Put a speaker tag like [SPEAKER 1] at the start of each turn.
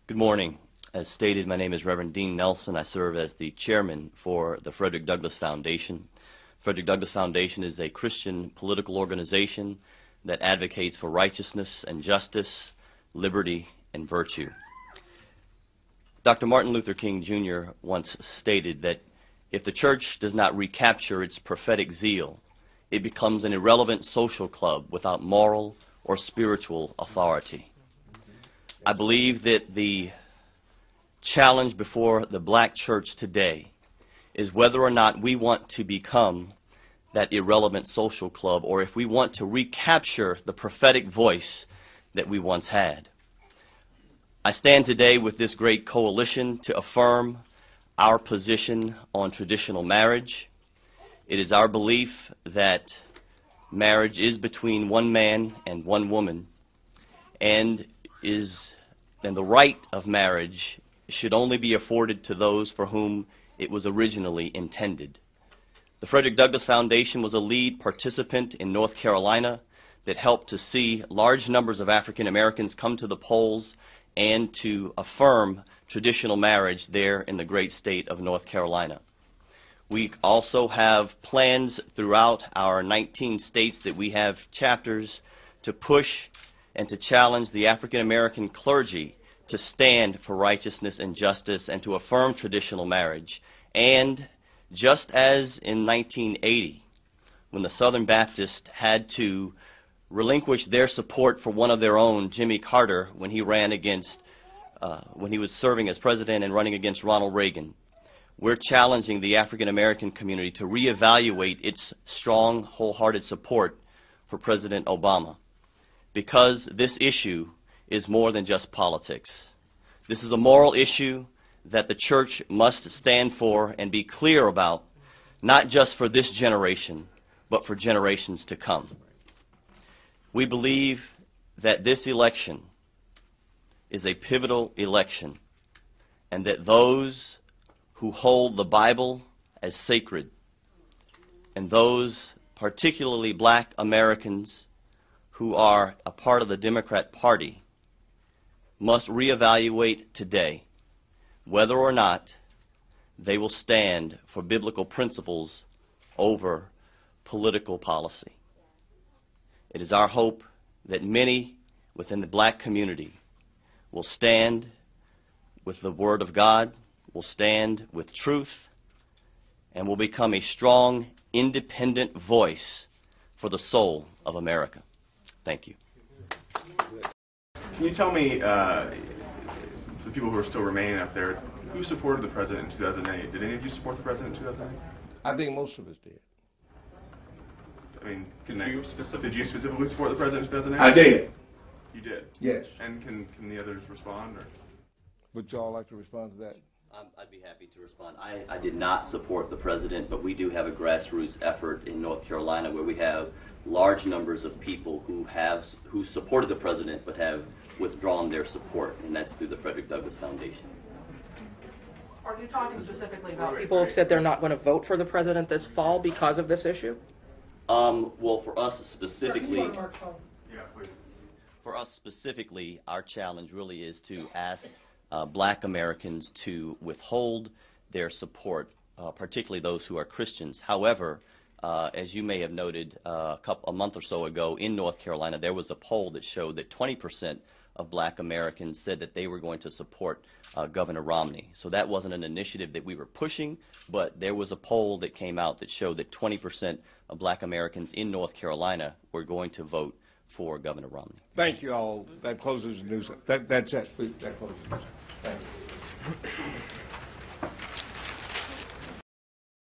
[SPEAKER 1] Good morning. As stated, my name is Rev Dean Nelson. I serve as the chairman for the Frederick Douglass Foundation. Frederick Douglass Foundation is a Christian political organization that advocates for righteousness and justice, liberty and virtue. Dr. Martin Luther King Jr. once stated that if the church does not recapture its prophetic zeal, it becomes an irrelevant social club without moral or spiritual authority. I believe that the challenge before the black church today is whether or not we want to become that irrelevant social club, or if we want to recapture the prophetic voice that we once had. I stand today with this great coalition to affirm our position on traditional marriage. It is our belief that marriage is between one man and one woman, and the right of marriage should only be afforded to those for whom it was originally intended. The Frederick Douglass Foundation was a lead participant in North Carolina that helped to see large numbers of African Americans come to the polls and to affirm traditional marriage there in the great state of North Carolina. We also have plans throughout our 19 states that we have chapters to push and to challenge the African American clergy to stand for righteousness and justice and to affirm traditional marriage. And just as in 1980, when the Southern Baptists had to relinquish their support for one of their own, Jimmy Carter, when he ran against, when he was serving as president and running against Ronald Reagan, we're challenging the African American community to reevaluate its strong, wholehearted support for President Obama, because this issue is more than just politics. This is a moral issue that the church must stand for and be clear about, not just for this generation, but for generations to come. We believe that this election is a pivotal election, and that those who hold the Bible as sacred, and those particularly black Americans who are a part of the Democrat Party, must reevaluate today whether or not they will stand for biblical principles over political policy. It is our hope that many within the black community will stand with the Word of God, will stand with truth, and will become a strong, independent voice for the soul of America. Thank you.
[SPEAKER 2] Can you tell me, the people who are still remaining up there, who supported the president in 2008? Did any of you support the president in 2008?
[SPEAKER 3] I think most of us did.
[SPEAKER 2] I mean, did you specifically support the president in 2008?
[SPEAKER 3] I did.
[SPEAKER 2] You did?
[SPEAKER 3] Yes.
[SPEAKER 2] And can the others respond? Or?
[SPEAKER 3] Would y'all like to respond to that?
[SPEAKER 1] I'd be happy to respond. I did not support the president, but we do have a grassroots effort in North Carolina where we have large numbers of people who supported the president but have withdrawn their support, and that's through the Frederick Douglass Foundation.
[SPEAKER 4] Are you talking specifically about people who said they're not going to vote for the president this fall because of this issue?
[SPEAKER 1] Well, for us specifically,
[SPEAKER 2] Yeah, please.
[SPEAKER 1] for us specifically, our challenge really is to ask black Americans to withhold their support, particularly those who are Christians. However, as you may have noted a month or so ago in North Carolina, there was a poll that showed that 20% of black Americans said that they were going to support Governor Romney. So that wasn't an initiative that we were pushing, but there was a poll that came out that showed that 20% of black Americans in North Carolina were going to vote for Governor Romney.
[SPEAKER 3] Thank you all. That closes the news. That's it. That closes the news. Thank you.